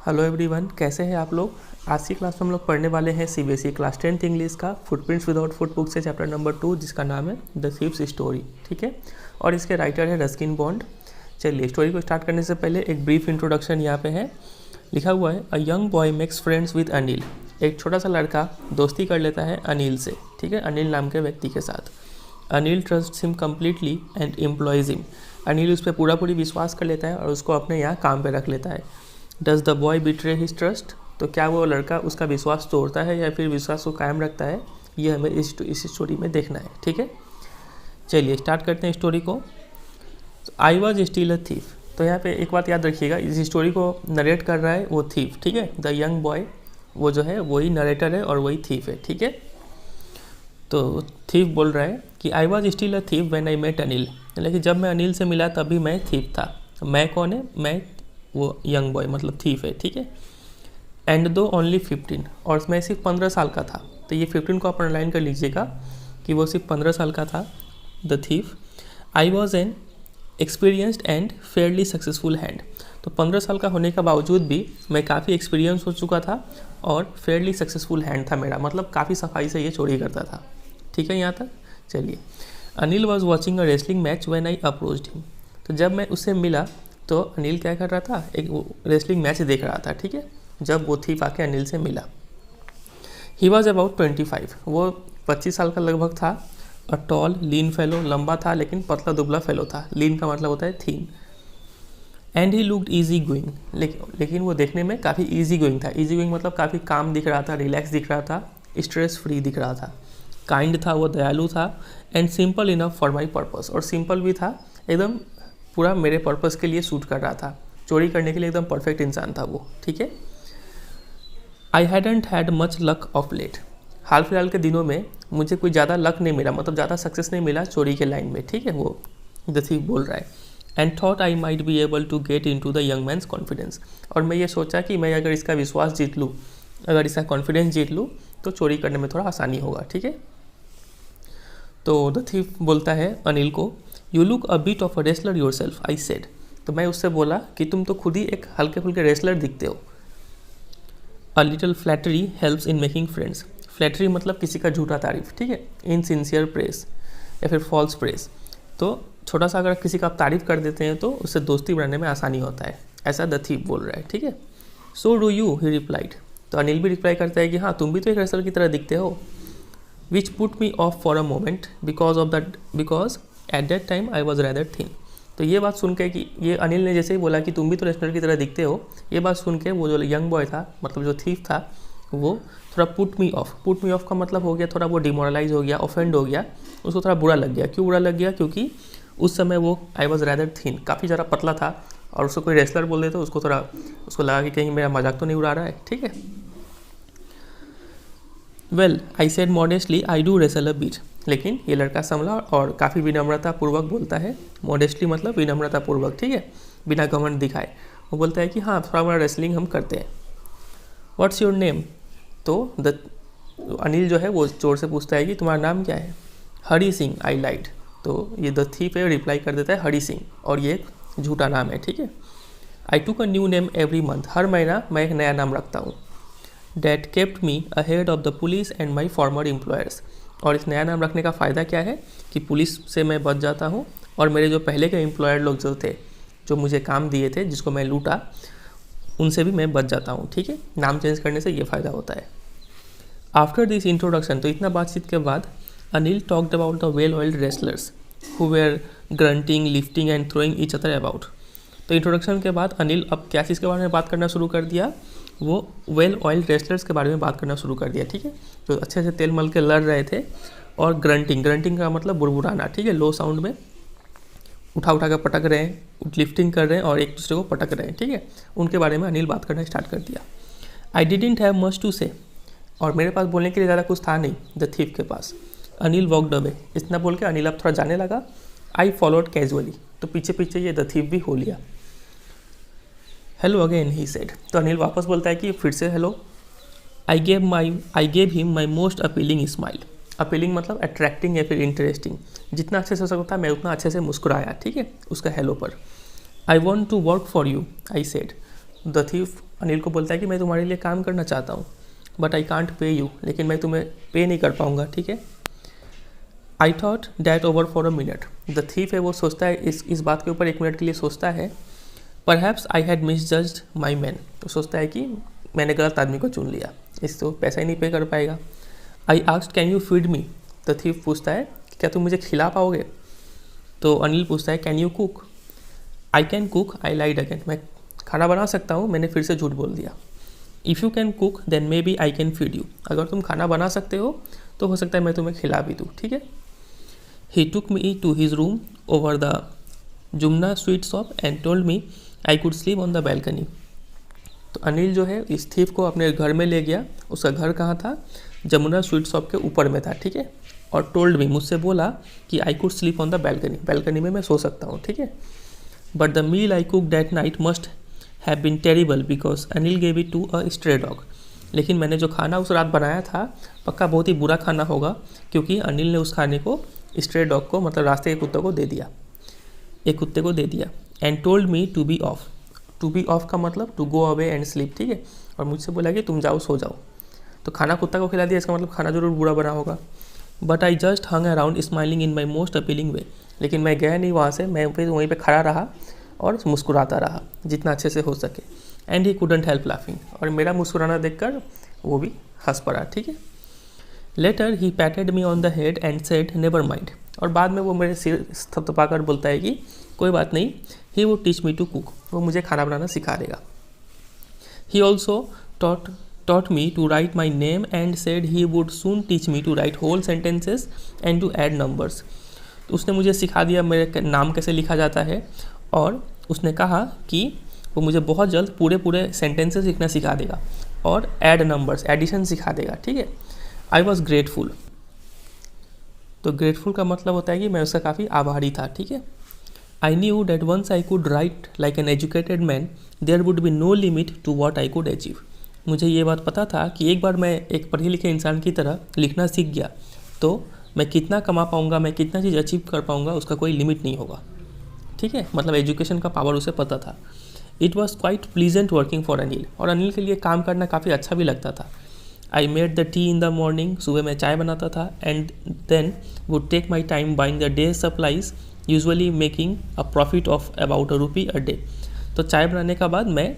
Hello everyone, कैसे हैं आप लोग। आज की क्लास में हम लोग पढ़ने वाले हैं सीबीएसई क्लास 10th इंग्लिश का फुटप्रिंट्स विदाउट फुटबुक से चैप्टर नंबर 2, जिसका नाम है द थीव्स स्टोरी। ठीक है, और इसके राइटर है रस्किन बॉन्ड। चलिए स्टोरी को स्टार्ट करने से पहले एक ब्रीफ इंट्रोडक्शन यहाँ पे है। लिखा हुआ है, a young boy makes friends with Anil. एक छोटा सा लड़का दोस्ती कर लेता है अनिल से। ठीक है, अनिल नाम के व्यक्ति के साथ। Anil trust him completely and employees him. Anil उस पर पूरी विश्वास कर लेता है और उसको अपने यहाँ काम पे रख लेता है। Does the boy betray his trust. तो क्या वो लड़का उसका विश्वास तोड़ता है या फिर विश्वास को कायम रखता है, ये हमें इस स्टोरी में देखना है। ठीक है, चलिए स्टार्ट करते हैं स्टोरी को। आई वॉज स्टिल अ थीफ। तो यहाँ पे एक बात याद रखिएगा, इस स्टोरी को नरेट कर रहा है वो थीफ। ठीक है, द यंग बॉय वो जो है वही नरेटर है और वही थीफ है। ठीक है, तो थीफ बोल रहा है कि I was still a thief when I met Anil. लेकिन जब मैं अनिल से मिला तभी मैं थीफ था। मैं कौन है? मैं वो यंग बॉय मतलब थीफ है। ठीक है, एंड दो ओनली 15, और मैं सिर्फ 15 साल का था। तो ये 15 को आप अंडरलाइन कर लीजिएगा कि वो सिर्फ 15 साल का था, the thief. I was an experienced and Fairlie successful hand. तो 15 साल का होने का बावजूद भी मैं काफ़ी एक्सपीरियंस हो चुका था और फेयरली सक्सेसफुल हैंड था मेरा, मतलब काफ़ी सफाई से ये चोरी करता था। ठीक है यहाँ तक। चलिए, Anil was watching a wrestling match when I approached him. तो जब मैं उससे मिला तो अनिल क्या कर रहा था? एक रेसलिंग मैच देख रहा था। ठीक है, जब वो थीफ आके अनिल से मिला। ही वॉज अबाउट 25, वो 25 साल का लगभग था। अ टॉल लीन फेलो, लंबा था लेकिन पतला दुबला फेलो था। लीन का मतलब होता है thin. And he looked easy going, लेकिन वो देखने में काफ़ी ईजी गोइंग था। ईजी गोइंग मतलब काफ़ी काम दिख रहा था, रिलैक्स दिख रहा था, स्ट्रेस फ्री दिख रहा था। काइंड था, वो दयालु था। And simple enough for my purpose, और सिंपल भी था, एकदम पूरा मेरे पर्पस के लिए सूट कर रहा था। चोरी करने के लिए एकदम परफेक्ट इंसान था वो। ठीक है, I hadn't had much luck of late. हाल फिलहाल के दिनों में मुझे कोई ज़्यादा लक नहीं मिला, मतलब ज़्यादा सक्सेस नहीं मिला चोरी के लाइन में। ठीक है, वो द थीफ बोल रहा है। And thought I might be able to get into the young man's confidence. और मैं ये सोचा कि मैं अगर इसका विश्वास जीत लूँ, अगर इसका कॉन्फिडेंस जीत लूँ तो चोरी करने में थोड़ा आसानी होगा। ठीक है, तो द थीफ बोलता है अनिल को, you look a bit of a wrestler your self, I said. तो मैं उससे बोला कि तुम तो खुद ही एक हल्के फुल्के रेसलर दिखते हो। A little flattery helps in making friends. Flattery मतलब किसी का झूठा तारीफ। ठीक है, इनसिंसियर प्रेस या फिर फॉल्स प्रेस। तो छोटा सा अगर किसी का आप तारीफ कर देते हैं तो उससे दोस्ती बनाने में आसानी होता है, ऐसा द थीफ बोल रहा है। ठीक है, so do you, he replied. तो अनिल भी रिप्लाई करता है कि हाँ, तुम भी तो एक रेसलर की तरह दिखते हो। Which put me of for a moment because at that time I was rather thin. तो ये बात सुन के कि ये अनिल ने जैसे ही बोला कि तुम भी तो रेसलर की तरह दिखते हो, ये बात सुन के वो जो यंग बॉय था, मतलब जो थीफ था, वो थोड़ा पुट मी ऑफ का मतलब हो गया थोड़ा वो डिमोरलाइज हो गया, ऑफेंड हो गया, उसको थोड़ा बुरा लग गया। क्यों बुरा लग गया? क्योंकि उस समय वो आई वॉज रैदर थिन, काफ़ी ज़्यादा पतला था, और उसको कोई रेसलर बोल दे तो उसको लगा कि कहीं मेरा मजाक तो नहीं उड़ा रहा है। ठीक है, well I said modestly I do wrestle a bit. लेकिन ये लड़का संभला और काफ़ी विनम्रता पूर्वक बोलता है। मॉडेस्टली मतलब विनम्रता पूर्वक। ठीक है, बिना घमंड दिखाए वो बोलता है कि हाँ, थोड़ा बड़ा रेसलिंग हम करते हैं। What's your name? तो अनिल जो है वो चोर से पूछता है कि तुम्हारा नाम क्या है? हरी सिंह, आई लाइट। तो ये द थीफ है, रिप्लाई कर देता है हरी सिंह, और ये एक झूठा नाम है। ठीक है, I took a new name every month. हर महीना मैं एक नया नाम रखता हूँ। That kept me ahead of the police and my former employers. और इस नया नाम रखने का फ़ायदा क्या है कि पुलिस से मैं बच जाता हूँ और मेरे जो पहले के एम्प्लॉयर लोग जो थे, जो मुझे काम दिए थे, जिसको मैं लूटा, उनसे भी मैं बच जाता हूँ। ठीक है, नाम चेंज करने से ये फ़ायदा होता है। आफ्टर दिस इंट्रोडक्शन, तो इतना बातचीत के बाद Anil talked about the well oiled wrestlers who were grunting, lifting and throwing each other about. तो इंट्रोडक्शन के बाद अनिल अब क्या चीज़ के बारे में बात करना शुरू कर दिया? वो वेल ऑयल्ड रेसलर्स के बारे में बात करना शुरू कर दिया। ठीक है, जो अच्छे से तेल मल के लड़ रहे थे। और ग्रंटिंग का मतलब बुरबुराना। ठीक है, लो साउंड में उठा के पटक रहे हैं, लिफ्टिंग कर रहे हैं और एक दूसरे को पटक रहे हैं। ठीक है, उनके बारे में अनिल बात करना स्टार्ट कर दिया। I didn't have much to say, और मेरे पास बोलने के लिए ज़्यादा कुछ था नहीं द थीफ के पास। Anil walked away. इतना बोल के अनिल अब थोड़ा जाने लगा। आई फॉलोड कैजुअली, तो पीछे पीछे ये द थीफ भी हो लिया। Hello again, he said. तो अनिल वापस बोलता है कि फिर से hello. I gave him my most appealing smile. Appealing मतलब अट्रैक्टिंग या फिर इंटरेस्टिंग। जितना अच्छे से हो सकता मैं उतना अच्छे से मुस्कुराया। ठीक है, उसका हेलो पर। I want to work for you, I said. The thief Anil को बोलता है कि मैं तुम्हारे लिए काम करना चाहता हूँ but I can't pay you, लेकिन मैं तुम्हें पे नहीं कर पाऊँगा, ठीक है। I thought that over for a minute, the thief है वो सोचता है इस बात के ऊपर 1 मिनट के लिए सोचता है। Perhaps I had misjudged my man, तो सोचता है कि मैंने गलत आदमी को चुन लिया, इस तो पैसा ही नहीं पे कर पाएगा। I asked can you feed me, the thief पूछता है क्या तुम मुझे खिला पाओगे। तो अनिल पूछता है can you cook, I can cook, I lied again, मैं खाना बना सकता हूँ, मैंने फिर से झूठ बोल दिया। If you can cook then maybe I can feed you, अगर तुम खाना बना सकते हो सकता है मैं तुम्हें खिला भी दूँ, ठीक है। He took me to his room over the Jumna sweet shop and told me I could sleep on the balcony. तो अनिल जो है इस थीफ को अपने घर में ले गया, उसका घर कहाँ था, जमुना स्वीट शॉप के ऊपर में था, ठीक है। और टोल्ड मी, मुझसे बोला कि I could sleep on the balcony, balcony में मैं सो सकता हूँ, ठीक है। But the meal I cook that night must have been terrible because Anil gave it to a stray dog, लेकिन मैंने जो खाना उस रात बनाया था पक्का बहुत ही बुरा खाना होगा, क्योंकि अनिल ने उस खाने को स्ट्रे डॉग को, मतलब रास्ते के कुत्ते को दे दिया, एक कुत्ते को दे दिया। And told me to be off, to be off का मतलब to go away and sleep, ठीक है। और मुझसे बोला कि तुम जाओ सो जाओ, तो खाना कुत्ता को खिला दिया, इसका मतलब खाना जरूर बुरा बना होगा। But I just hung around smiling in my most appealing way, लेकिन मैं गया नहीं वहाँ से, मैं फिर वहीं पे खड़ा रहा और मुस्कुराता रहा जितना अच्छे से हो सके। And he couldn't help laughing, और मेरा मुस्कुराना देखकर वो भी हंस पड़ा, ठीक है। Later he patted me on the head and said never mind, और बाद में वो मेरे सिर थपथपाकर बोलता है कि कोई बात नहीं, he would teach me to cook, वो मुझे खाना बनाना सिखा देगा। He also taught me to write my name and said he would soon teach me to write whole sentences and to add numbers. तो उसने मुझे सिखा दिया मेरे नाम कैसे लिखा जाता है, और उसने कहा कि वो मुझे बहुत जल्द पूरे सेंटेंसेस लिखना सिखा देगा और ऐड नंबर्स, एडिशन सिखा देगा, ठीक है। आई वॉज ग्रेटफुल, तो ग्रेटफुल का मतलब होता है कि मैं उसका काफ़ी आभारी था, ठीक है। I knew that once I could write like an educated man there would be no limit to what I could achieve, मुझे ये बात पता था कि एक बार मैं एक पढ़े लिखे इंसान की तरह लिखना सीख गया तो मैं कितना कमा पाऊँगा, मैं कितना चीज़ अचीव कर पाऊँगा, उसका कोई लिमिट नहीं होगा, ठीक है। मतलब एजुकेशन का पावर उसे पता था। It was quite pleasant working for Anil, और अनिल के लिए काम करना काफ़ी अच्छा भी लगता था। I made the tea in the morning, सुबह मैं चाय बनाता था, and then would take my time buying the day supplies, usually making a profit of about ₹1 a day. तो चाय बनाने का बाद मैं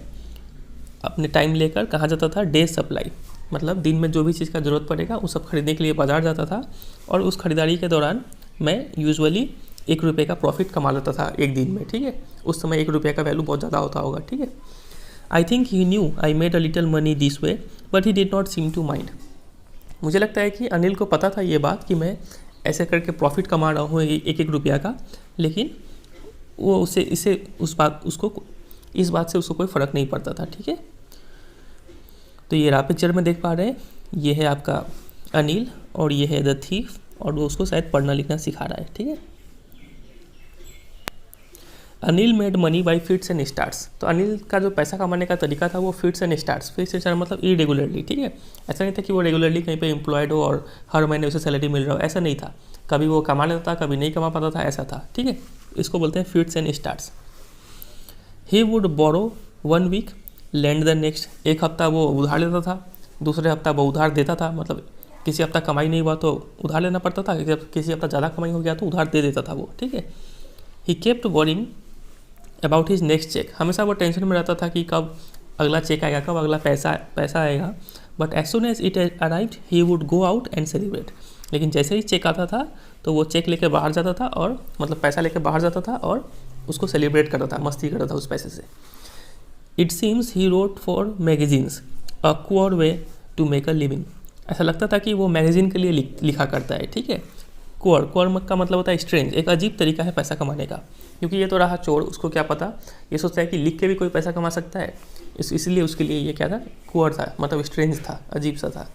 अपने टाइम लेकर कहाँ जाता था, डे सप्लाई, मतलब दिन में जो भी चीज़ का ज़रूरत पड़ेगा वो सब खरीदने के लिए बाज़ार जाता था, और उस खरीदारी के दौरान मैं यूजुअली ₹1 का प्रॉफिट कमा लेता था एक दिन में, ठीक है। उस समय ₹1 का वैल्यू बहुत ज़्यादा होता होगा, ठीक है। I think he knew I made a little money this way but he did not seem to mind, मुझे लगता है कि अनिल को पता था ये बात कि मैं ऐसे करके प्रॉफिट कमा रहा हूँ ₹1 का, लेकिन वो इस बात से उसको कोई फ़र्क नहीं पड़ता था, ठीक है। तो ये आप पिक्चर में देख पा रहे हैं, ये है आपका अनिल और ये है द थीफ, और वो उसको शायद पढ़ना लिखना सिखा रहा है, ठीक है। Anil made money by fits and starts, तो अनिल का जो पैसा कमाने का तरीका था वो fits and starts, fits and start मतलब इरेगुलरली, ठीक है। ऐसा नहीं था कि वो रेगुलरली कहीं पे एम्प्लॉयड हो और हर महीने उसे सैलरी मिल रहा हो, ऐसा नहीं था। कभी वो कमा लेता था, कभी नहीं कमा पाता था, ऐसा था, ठीक है। इसको बोलते हैं fits and starts. He would borrow 1 week lend the next, एक हफ्ता वो उधार लेता था, दूसरे हफ्ता वो उधार देता था, मतलब किसी हफ्ता कमाई नहीं हुआ तो उधार लेना पड़ता था, किसी हफ्ता ज़्यादा कमाई हो गया तो उधार दे देता था वो, ठीक है। He kept worrying about his next cheque, हमेशा वो टेंशन में रहता था कि कब अगला चेक आएगा, कब अगला पैसा आएगा। But as soon as it arrived he would go out and celebrate, लेकिन जैसे ही चेक आता था तो वो चेक लेके बाहर जाता था, और मतलब पैसा लेके बाहर जाता था और उसको सेलिब्रेट करता था, मस्ती करता था उस पैसे से। It seems he wrote for magazines a queer way to make a living, ऐसा लगता था कि वो मैगजीन के लिए लिखा करता है, ठीक है। क्योर का मतलब होता है स्ट्रेंज, एक अजीब तरीका है पैसा कमाने का, क्योंकि ये तो रहा चोर, उसको क्या पता, ये सोचता है कि लिख के भी कोई पैसा कमा सकता है, इसलिए उसके लिए ये क्या था, क्योर था, मतलब स्ट्रेंज था, अजीब सा था।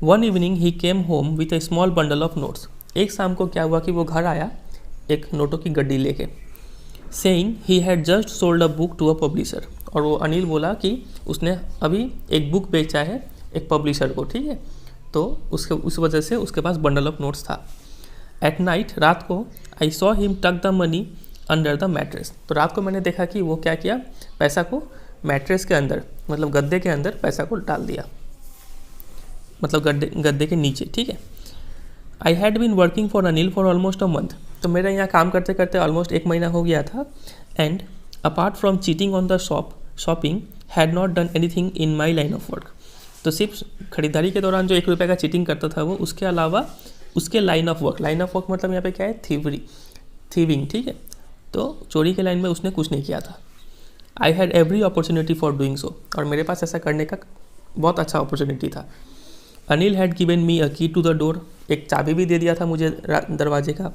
One evening he came home with A small bundle of notes, एक शाम को क्या हुआ कि वो घर आया एक नोटों की गड्डी लेके, saying he had just sold a book to a publisher, और वो अनिल बोला कि उसने अभी एक बुक बेचा है एक पब्लिशर को, ठीक है। तो उस वजह से उसके पास बंडल ऑफ नोट्स था। एट नाइट, रात को, आई सॉ हिम टक the money under the mattress, तो रात को मैंने देखा कि वो क्या किया, पैसा को मैट्रेस के अंदर, मतलब गद्दे के अंदर पैसा को डाल दिया, मतलब गद्दे के नीचे, ठीक है। I had been working for Anil for almost a month, तो मेरा यहाँ काम करते करते ऑलमोस्ट 1 महीना हो गया था। And apart from cheating on the shopping had not done anything in my line of work. तो सिर्फ खरीदारी के दौरान जो 1 रुपये का चीटिंग करता था वो, उसके अलावा उसके लाइन ऑफ वर्क मतलब यहाँ पे क्या है, थीविंग, ठीक है। तो चोरी के लाइन में उसने कुछ नहीं किया था। I had every opportunity for doing so, और मेरे पास ऐसा करने का बहुत अच्छा अपॉर्चुनिटी था। अनिल हैड गिवन मी अ की टू द डोर, एक चाबी भी दे दिया था मुझे दरवाजे का।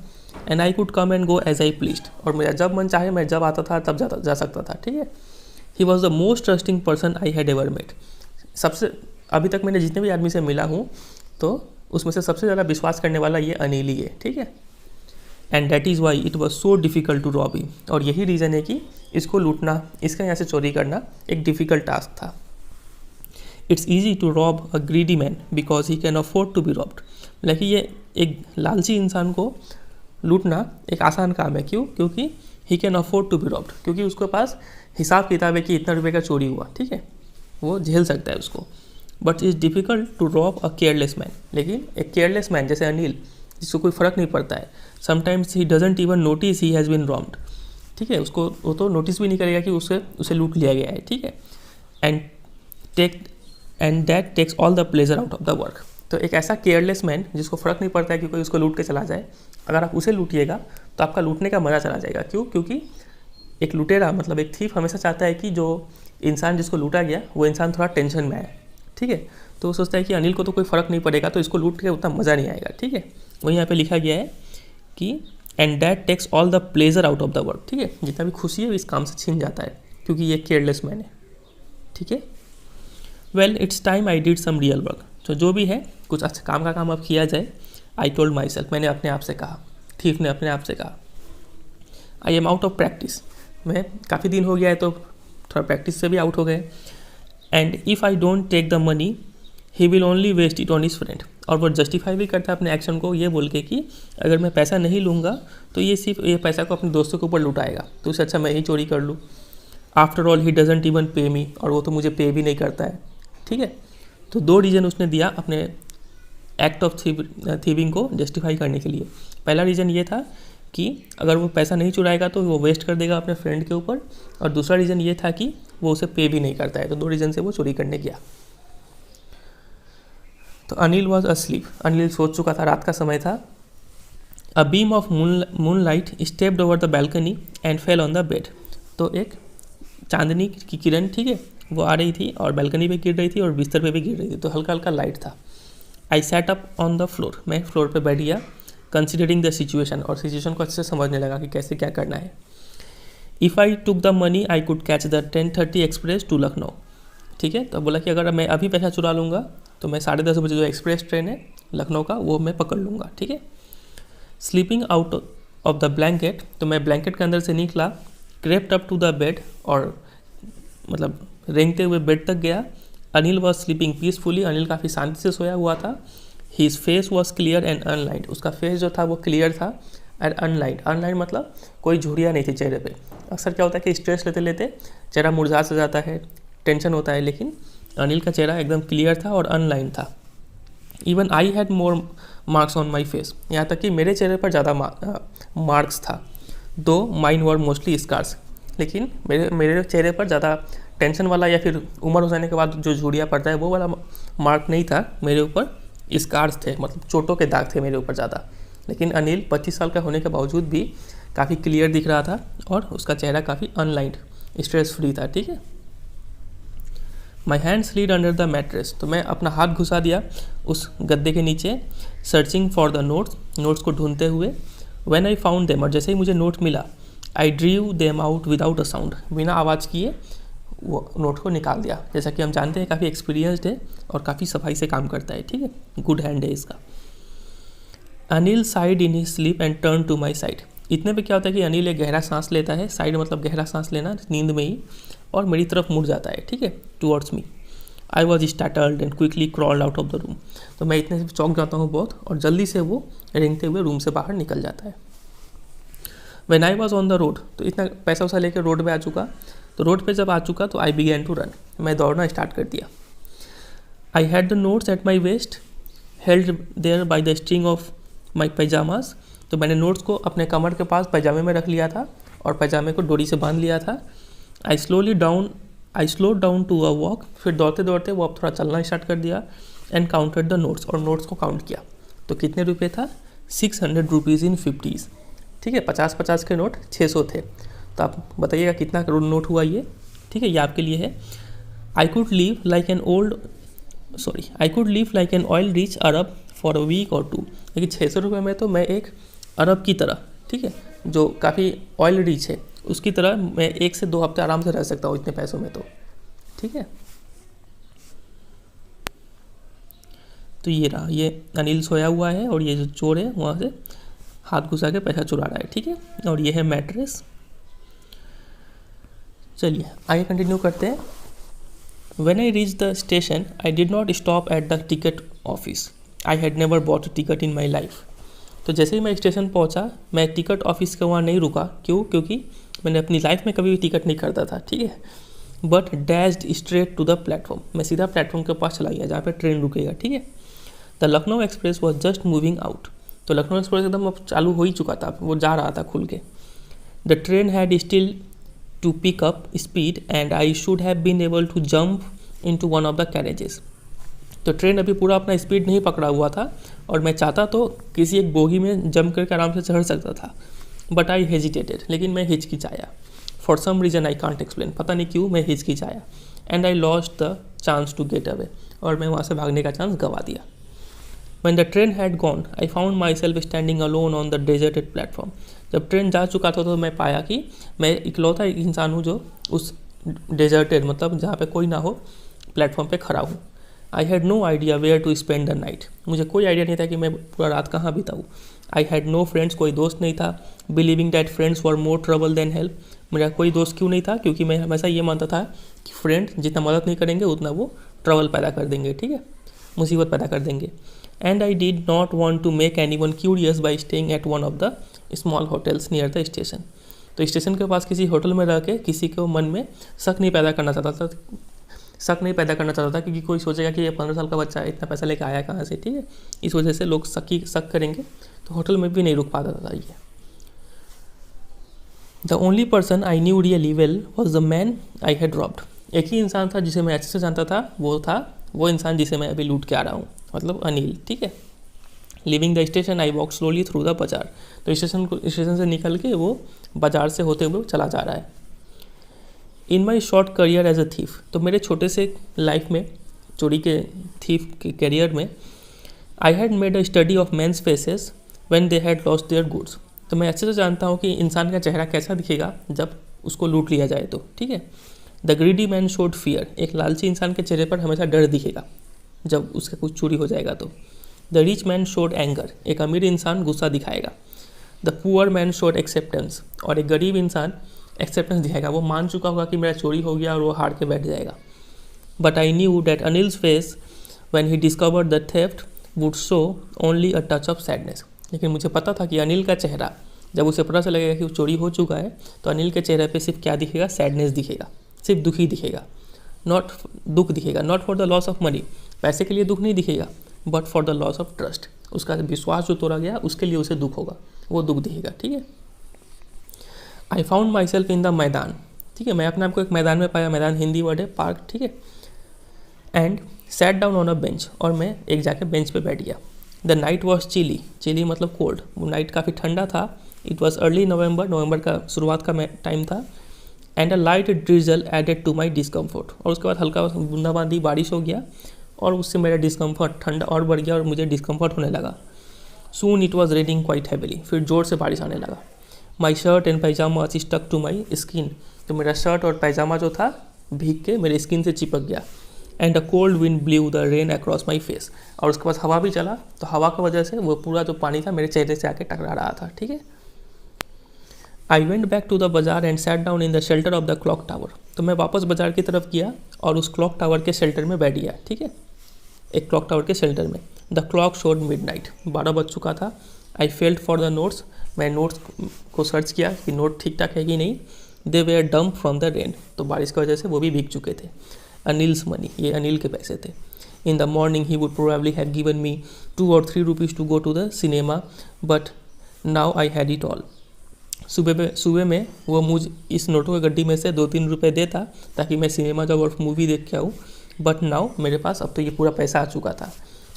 And I could come and go as I pleased, और मेरा जब मन चाहे मैं जब आता था तब जा सकता था, ठीक है। He was the most trusting person I had ever met, सबसे अभी तक मैंने जितने भी आदमी से मिला हूँ तो उसमें से सबसे ज़्यादा विश्वास करने वाला ये अनिल ही है, ठीक है। And that is why it was so difficult to rob him, और यही रीज़न है कि इसको लूटना, इसका यहाँ से चोरी करना एक डिफ़िकल्ट टास्क था। It's easy to rob a greedy man because he can afford to be robbed, लेकिन ये एक लालची इंसान को लूटना एक आसान काम है। क्यों? क्योंकि he can afford to be robbed, क्योंकि उसके पास हिसाब किताब है कि इतना रुपये का चोरी हुआ, ठीक है, वो झेल सकता है उसको। But it's difficult to rob a careless man, लेकिन एक केयरलेस मैन जैसे अनिल, जिसको कोई फ़र्क नहीं पड़ता है, sometimes he doesn't even notice he has been robbed, ठीक है, उसको वो तो नोटिस भी नहीं करेगा कि उसे लूट लिया गया है, ठीक है। And that takes all the pleasure out of the work, तो एक ऐसा केयरलेस मैन जिसको फ़र्क नहीं पड़ता है कि कोई उसको लूट के चला जाए, अगर आप उसे लूटिएगा तो आपका लूटने का मज़ा चला जाएगा। क्यों? क्योंकि एक लुटेरा मतलब एक थीफ हमेशा चाहता है कि जो इंसान जिसको लूटा गया वो इंसान थोड़ा टेंशन में आए, ठीक है। तो वो सोचता है कि अनिल को तो कोई फ़र्क नहीं पड़ेगा तो इसको लूट के उतना मज़ा नहीं आएगा, ठीक है। वही यहाँ पे लिखा गया है कि and that takes all the pleasure out of the work, ठीक है, जितना भी खुशी है इस काम से छीन जाता है क्योंकि ये केयरलेस मैन है, ठीक है। Well it's time I did some real work, तो जो भी है कुछ अच्छा काम का काम अब किया जाए। आई टोल्ड माई सेल्फ, मैंने अपने आप से कहा, थीफ ने अपने आप से कहा। I am out of practice, मैं काफ़ी दिन हो गया है तो थोड़ा प्रैक्टिस से भी आउट हो गए। And if I don't take the money he will only waste it on his friend, और वो जस्टिफाई भी करता है अपने एक्शन को ये बोल के कि अगर मैं पैसा नहीं लूँगा तो ये सिर्फ ये पैसा को अपने दोस्तों के ऊपर लुटाएगा, तो उससे अच्छा मैं ही चोरी कर लूँ। After all he doesn't even पे मी, और वो तो मुझे पे भी नहीं करता है, ठीक है। तो 2 रीज़न उसने दिया अपने एक्ट ऑफ थीविंग को जस्टिफाई करने के लिए। पहला रीज़न ये था कि अगर वो पैसा नहीं चुराएगा तो वो वेस्ट कर देगा अपने फ्रेंड के ऊपर, और दूसरा रीज़न ये था कि वो उसे पे भी नहीं करता है, तो 2 रीज़न से वो चोरी करने गया। तो अनिल वॉज अस्लीप, अनिल सोच चुका था, रात का समय था। A beam of moon light stepped over the balcony and fell on the bed, तो एक चांदनी की किरण, ठीक है, वो आ रही थी और बैल्कनी पे गिर रही थी और बिस्तर पे भी गिर रही थी, तो हल्का हल्का लाइट था। I sat up on the floor, मैं फ्लोर पे बैठ गया, कंसिडरिंग द सिचुएशन, और सिचुएशन को अच्छे से समझने लगा कि कैसे क्या करना है। If I took the money I could catch the 10:30 express to Lucknow, ठीक है। तो बोला कि अगर मैं अभी पैसा चुरा लूँगा तो मैं 10:30 बजे जो एक्सप्रेस ट्रेन है लखनऊ का वो मैं पकड़ लूँगा, ठीक है। Sleeping out of the blanket, तो मैं ब्लैंकेट के अंदर से निकला, crept up to the bed, और मतलब रेंगते हुए बेड तक गया। Anil was sleeping peacefully, Anil काफ़ी शांति से सोया हुआ था। His face was clear and unlined, उसका फेस जो था वो क्लियर था एंड अनलाइंड, अनलाइंड मतलब कोई झुर्रियाँ नहीं थी चेहरे पे। अक्सर क्या होता है कि स्ट्रेस लेते लेते चेहरा मुरझा सा जाता है, टेंशन होता है, लेकिन अनिल का चेहरा एकदम क्लियर था और अनलाइंड था। Even I had more marks on my face, यहाँ तक कि मेरे चेहरे पर ज़्यादा मार्क्स था। दो माइन वर मोस्टली स्कार्स, लेकिन मेरे चेहरे पर ज़्यादा टेंशन वाला या फिर उम्र हो जाने के बाद जो झुर्रियाँ पड़ता है वो वाला मार्क नहीं था मेरे ऊपर, स्कार्स थे, मतलब चोटों के दाग थे मेरे ऊपर ज़्यादा। लेकिन अनिल 25 साल का होने के बावजूद भी काफ़ी क्लियर दिख रहा था और उसका चेहरा काफ़ी अनलाइंड, स्ट्रेस फ्री था, ठीक है। My hand slid under the mattress, तो मैं अपना हाथ घुसा दिया उस गद्दे के नीचे, सर्चिंग फॉर द नोट्स को ढूंढते हुए। व्हेन आई फाउंड देम, और जैसे ही मुझे नोट मिला, I drew them out without a sound, बिना आवाज़ किए वो नोट को निकाल दिया। जैसा कि हम जानते हैं काफ़ी एक्सपीरियंस्ड है और काफ़ी सफाई से काम करता है, ठीक है, गुड हैंड है इसका। Anil sighed in his sleep and turn to my side, इतने पे क्या होता है कि अनिल एक गहरा सांस लेता है, साइड मतलब गहरा सांस लेना नींद में ही, और मेरी तरफ मुड़ जाता है, ठीक है, towards me. I was startled and quickly crawled out of the room, तो मैं इतने से चौंक जाता हूँ बहुत और जल्दी से वो रेंगते हुए रूम से बाहर निकल जाता है। When I was on the road, तो इतना पैसा वैसा लेकर रोड पे आ चुका, तो रोड पे जब आ चुका तो आई बिगैन टू रन, मैं दौड़ना स्टार्ट कर दिया। I had the notes at my waist held there by the string of my pyjamas, तो मैंने नोट्स को अपने कमर के पास पैजामे में रख लिया था और पैजामे को डोरी से बांध लिया था। I slow down to a walk, फिर दौड़ते दौड़ते वो अब थोड़ा चलना स्टार्ट कर दिया। एंड काउंटेड द नोट्स, और नोट्स को काउंट किया। तो कितने रुपये था? 600 रुपीज़ इन 50s। ठीक है, 50-50 के नोट 600 थे। तो आप बताइएगा कितना करोड़ नोट हुआ ये। ठीक है, ये आपके लिए है। I could live like an oil rich Arab for a week और 2। लेकिन 600 रुपये में तो मैं एक अरब की तरह, ठीक है, जो काफ़ी ऑयल रिच है, उसकी तरह मैं 1 से 2 हफ्ते आराम से रह सकता हूँ इतने पैसों में तो। ठीक है, तो ये रहा, ये अनिल सोया हुआ है और ये जो चोर है वहाँ से हाथ घुसा के पैसा चुरा रहा है। ठीक है, और ये है मैट्रेस। चलिए आगे कंटिन्यू करते हैं। When I reached the station, I did not stop at the ticket office. I had never bought a ticket in my life. तो जैसे ही मैं स्टेशन पहुंचा, मैं टिकट ऑफिस के वहाँ नहीं रुका। क्यों? क्योंकि मैंने अपनी लाइफ में कभी भी टिकट नहीं करता था। ठीक है, but dashed straight to the platform, मैं सीधा प्लेटफॉर्म के पास चला गया जहाँ पे ट्रेन रुकेगा। ठीक है, the Lucknow express was just moving out, तो लखनऊ एक्सप्रेस एकदम अब चालू हो ही चुका था, वो जा रहा था खुल के। The train had still to pick up speed and I should have been able to jump into one of the carriages. तो ट्रेन अभी पूरा अपना स्पीड नहीं पकड़ा हुआ था और मैं चाहता तो किसी एक बोगी में जंप करके आराम से चढ़ सकता था, बट आई हेजिटेटेड, लेकिन मैं हिचकिचाया। For some reason I can't explain, पता नहीं क्यों मैं हिचकिचाया। And I lost the chance to get away, और मैं वहाँ से भागने का चांस गवा दिया। When the train had gone, I found myself standing alone on the deserted platform. जब ट्रेन जा चुका था तो मैं पाया कि मैं इकलौता एक इंसान हूँ जो उस डेजर्टेड, मतलब जहाँ पे कोई ना हो, प्लेटफॉर्म पे खड़ा हूँ। I had no idea where to spend the night, मुझे कोई आइडिया नहीं था कि मैं पूरा रात कहाँ बिताऊँ। आई हैड नो फ्रेंड्स, कोई दोस्त नहीं था। Believing that friends were more trouble than help, मेरा कोई दोस्त क्यों नहीं था? क्योंकि मैं हमेशा ये मानता था कि फ्रेंड जितना मदद नहीं करेंगे उतना वो ट्रबल पैदा कर देंगे। ठीक है, मुसीबत पैदा कर देंगे। And I did not want to make anyone curious by staying at one of the small hotels near the station. तो स्टेशन के पास किसी होटल में रह के किसी को मन में शक नहीं पैदा करना चाहता था क्योंकि कोई सोचेगा कि ये 15 साल का बच्चा इतना पैसा लेके आया कहाँ से। ठीक है, इस वजह से लोग शक करेंगे, तो होटल में भी नहीं रुक पाता था ये। The only person I knew really well was the man I had robbed. एक ही इंसान था जिसे मैं अच्छे से जानता था, वो था वो इंसान जिसे मैं अभी लूट के आ रहा हूँ, मतलब अनिल। ठीक है, living the station I walk slowly through the बाजार, तो स्टेशन से निकल के वो बाजार से होते हुए चला जा रहा है। In my short career as a thief, तो मेरे छोटे से लाइफ में, चोरी के थीफ के करियर में, I had made a study of men's faces when they had lost their goods, तो मैं अच्छे से जानता हूँ कि इंसान का चेहरा कैसा दिखेगा जब उसको लूट लिया जाए तो। ठीक है, the greedy man showed fear, एक लालची इंसान के चेहरे पर हमेशा डर दिखेगा जब उसका कुछ चोरी हो जाएगा तो। The rich man showed anger, एक अमीर इंसान गुस्सा दिखाएगा। The poor man showed acceptance, और एक गरीब इंसान एक्सेप्टेंस दिखाएगा, वो मान चुका होगा कि मेरा चोरी हो गया और वो हार के बैठ जाएगा। But I knew that Anil's face when he discovered the theft would show only a touch of sadness, लेकिन मुझे पता था कि अनिल का चेहरा जब उसे पता चलेगा कि वो चोरी हो चुका है तो अनिल के चेहरे पे सिर्फ क्या दिखेगा? सैडनेस दिखेगा, सिर्फ दुखी दिखेगा, दुख दिखेगा। Not for the loss of money, पैसे के लिए दुख नहीं दिखेगा, but for the loss of trust, उसका विश्वास जो तोड़ा गया उसके लिए उसे दुख होगा, वो दुख दिखेगा। ठीक है, I found my self in the मैदान, ठीक है, मैं अपने आप को एक मैदान में पाया। मैदान हिंदी वर्ड है, पार्क। ठीक है, and sat down on a bench, और मैं एक जाके बेंच पे बैठ गया। The night was chilly, chilly मतलब कोल्ड, वो नाइट काफ़ी ठंडा था। इट वॉज अर्ली नवंबर का शुरुआत का टाइम था। And a light drizzle added to my discomfort, और उसके बाद हल्का बूंदाबांदी बारिश हो गया और उससे मेरा डिस्कम्फर्ट, ठंडा और बढ़ गया और मुझे डिस्कम्फर्ट होने लगा। Soon it was raining quite heavily, फिर जोर से बारिश आने लगा। My shirt and pyjama stuck to my skin, तो मेरा शर्ट और पैजामा जो था भीग के मेरे स्किन से चिपक गया। And a cold wind blue the rain across my face, और उसके बाद हवा भी चला, तो हवा की वजह से वो पूरा जो पानी था मेरे चेहरे से आके टकरा रहा था। ठीक है, I went back to the bazaar and sat down in the shelter of the clock tower, तो मैं वापस बाजार की तरफ गया और उस क्लॉक टावर के शेल्टर में बैठ गया। ठीक है, एक क्लॉक टावर के शेल्टर में। द क्लॉक शोड मिडनाइट, 12 बज चुका था। I felt for the notes, मैं नोट्स को सर्च किया कि नोट ठीक ठाक है कि नहीं। They were damp from the rain, तो बारिश की वजह से वो भी भीग चुके थे। अनिल्स मनी, ये अनिल के पैसे थे। In the morning he would probably have given me 2 or 3 rupees to go to the cinema, but now I had it all. सुबह में वो मुझ इस नोटों की गड्डी में से 2-3 रुपये देता ताकि मैं सिनेमा जाऊँ और मूवी देख के आऊँ, बट नाउ मेरे पास अब तो ये पूरा पैसा आ चुका था।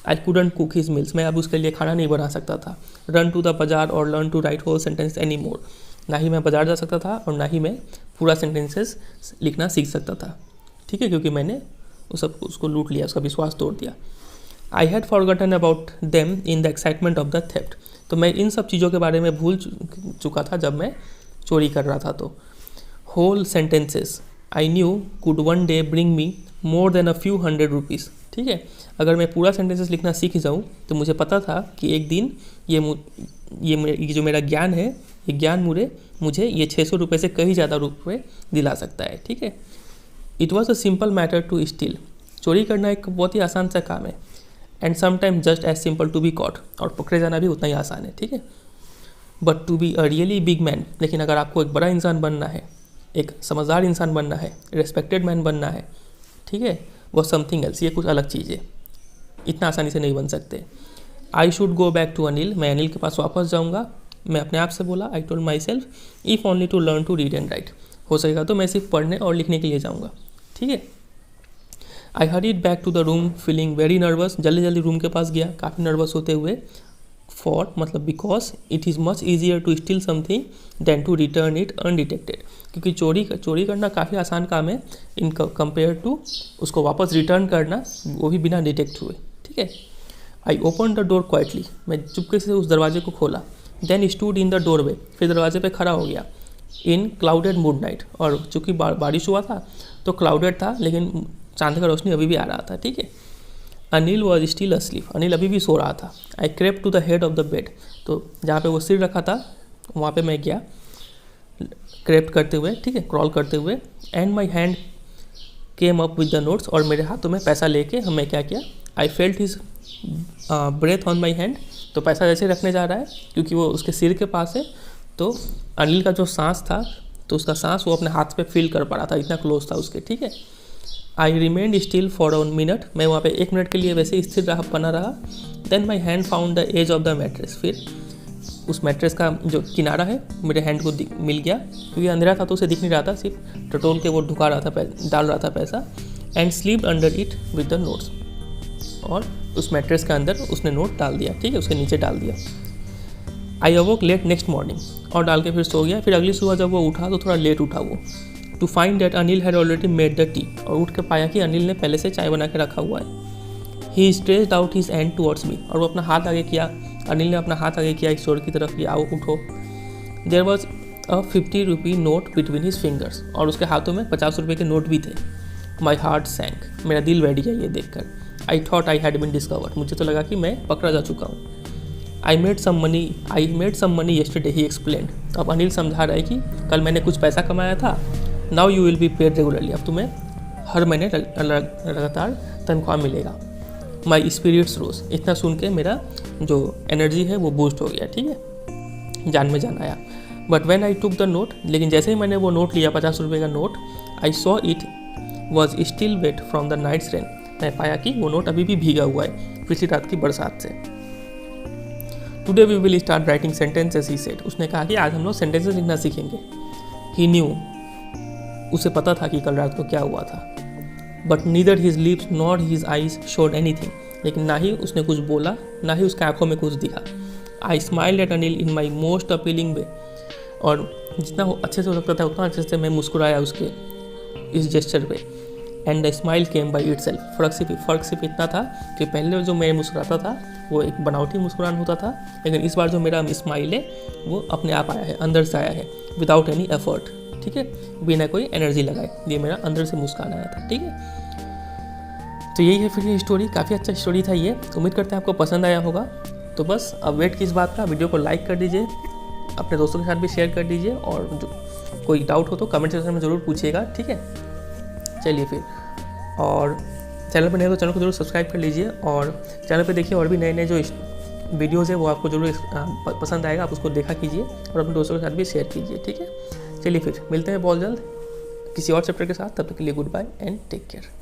I couldn't cook his meals, मैं अब उसके लिए खाना नहीं बना सकता था। रन टू द बाजार और learn to write whole sentence any more, ना ही मैं बाजार जा सकता था और ना ही मैं पूरा सेंटेंसेस लिखना सीख सकता था, ठीक है, क्योंकि मैंने उसको लूट लिया, उसका विश्वास तोड़ दिया। I had forgotten about them in the excitement of the theft, तो मैं इन सब चीज़ों के बारे में भूल चुका था जब मैं चोरी कर रहा था। तो whole sentences I knew could one day bring me more than a few $100 rupees, ठीक है। अगर मैं पूरा सेंटेंसेस लिखना सीख जाऊँ तो मुझे पता था कि एक दिन ये जो मेरा ज्ञान है, ये ज्ञान मुझे ये 600 रुपये से कहीं ज़्यादा रुपये दिला सकता है, ठीक है। It was a simple matter to steal, चोरी करना एक बहुत ही आसान सा काम है। And sometime just as simple to be caught, और पकड़े जाना भी उतना ही आसान है, ठीक है। But to be a really big man, लेकिन अगर आपको एक बड़ा इंसान बनना है, एक समझदार इंसान बनना है, रेस्पेक्टेड मैन बनना है, ठीक है, वो समथिंग एल्स, ये कुछ अलग चीज़ है, इतना आसानी से नहीं बन सकते। I should go back to Anil, मैं अनिल के पास वापस जाऊँगा। मैं अपने आप से बोला, I told myself, if only to learn to read and write, हो सकेगा तो मैं सिर्फ पढ़ने और लिखने के लिए जाऊँगा, ठीक है। I hurried back to the room feeling very nervous, जल्दी जल्दी रूम के पास गया काफ़ी नर्वस होते हुए। फॉर मतलब because it is much easier to steal something than to return it undetected, क्योंकि चोरी करना काफ़ी आसान काम है इन कंपेयर टू उसको वापस रिटर्न करना, वो भी बिना डिटेक्ट हुए, ठीक है। I open the door quietly, मैं चुपके से उस दरवाजे को खोला। Then stood in the doorway, फिर दरवाजे पे खड़ा हो गया। इन क्लाउडेड मूड नाइट, और चूँकि बारिश हुआ था तो क्लाउडेड था, लेकिन चांद का रोशनी अभी भी आ रहा था, ठीक है। Anil was still asleep, Anil अभी भी सो रहा था। I crept to the head of the bed, तो जहाँ पे वो सिर रखा था वहाँ पे मैं गया क्रेप करते हुए, ठीक है, क्रॉल करते हुए। And my hand came up with the notes, और मेरे हाथों में पैसा लेके हमें क्या किया, I felt his breath on my hand, तो पैसा जैसे रखने जा रहा है क्योंकि वो उसके सिर के पास है, तो अनिल का जो सांस था, तो उसका सांस वो अपने हाथ पे फील कर पा रहा था, इतना क्लोज था उसके, ठीक है। आई रिमेंड स्टिल फॉर 1 minute, मैं वहाँ पे 1 मिनट के लिए वैसे स्थिर बना रहा। Then my hand found the edge of the mattress, फिर उस मैट्रेस का जो किनारा है मेरे हैंड को मिल गया, क्योंकि अंधेरा था तो उसे दिख नहीं रहा था, सिर्फ टटोल के वो ढुका रहा था, डाल रहा था पैसा। And slept under it with the notes, और उस मैट्रेस के अंदर उसने नोट डाल दिया, ठीक है, उसके नीचे डाल दिया। आई अवोक लेट नेक्स्ट मॉर्निंग, और डाल के फिर सो गया। फिर अगली सुबह जब वो उठा तो थोड़ा लेट उठा वो, to find that Anil had already made the tea, और उठ के पाया कि अनिल ने पहले से चाय बना के रखा हुआ है। He stretched out his hand towards me, और वो अपना हाथ आगे किया, अनिल ने अपना हाथ आगे किया इस चोर की तरफ कि आओ उठो। There was a 50 rupee note between his fingers, और उसके हाथों में 50 रुपये के नोट भी थे। माई हार्ट सैंक, मेरा दिल बैठ गया ये देखकर। I thought I had been discovered, मुझे तो लगा कि मैं पकड़ा जा चुका हूँ। I made some money yesterday, he explained, अब अनिल समझा रहा है कि कल मैंने कुछ पैसा कमाया था। Now you will be paid regularly, अब तुम्हें हर महीने लगातार तनख्वाह मिलेगा। माई स्पिरिट्स रोज, इतना सुन के मेरा जो एनर्जी है वो बूस्ट हो गया, ठीक है, जान में जान आया। But when I took the note, लेकिन जैसे ही मैंने वो नोट लिया 50 रुपये का note, I saw it was still wet from the night's rain, मैं पाया कि वो नोट अभी भी भीगा हुआ है पिछली रात की बरसात से। Today we will start writing sentences, he said, उसने कहा कि आज हम लोग सेंटेंसेस लिखना सीखेंगे। ही न्यू, उसे पता था कि कल रात को क्या हुआ था। But neither his lips nor his eyes showed anything, लेकिन ना ही उसने कुछ बोला, ना ही उसके आंखों में कुछ दिखा। I smiled at Anil in my most appealing way, और जितना अच्छे से हो सकता था उतना अच्छे से मैं मुस्कुराया उसके इस जेस्चर पे। And the smile came by it self, फ़र्क सिर्फ इतना था कि पहले जो मैं मुस्कुराता था वो एक बनावटी मुस्कुरान होता था, लेकिन इस बार जो मेरा स्माइल है वो अपने आप आया है, अंदर से आया है, विदाउट एनी एफर्ट, ठीक है, बिना कोई एनर्जी लगाए, ये मेरा अंदर से मुस्कान आया था, ठीक है। तो यही है फिर ये स्टोरी, काफ़ी अच्छा स्टोरी था ये, उम्मीद करते हैं आपको पसंद आया होगा। तो बस अब वेट किस बात का, वीडियो को लाइक कर दीजिए, अपने दोस्तों के साथ भी शेयर कर दीजिए, और जो कोई डाउट हो तो कमेंट सेक्शन में ज़रूर पूछिएगा, ठीक है। चलिए फिर, और चैनल पर नए तो चैनल को जरूर सब्सक्राइब कर लीजिए, और चैनल पर देखिए और भी नए नए जो वीडियोज़ है वो आपको जरूर पसंद आएगा, आप उसको देखा कीजिए और अपने दोस्तों के साथ भी शेयर कीजिए, ठीक है। चलिए फिर मिलते हैं बहुत जल्द किसी और चैप्टर के साथ, तब तक के लिए goodbye and take care.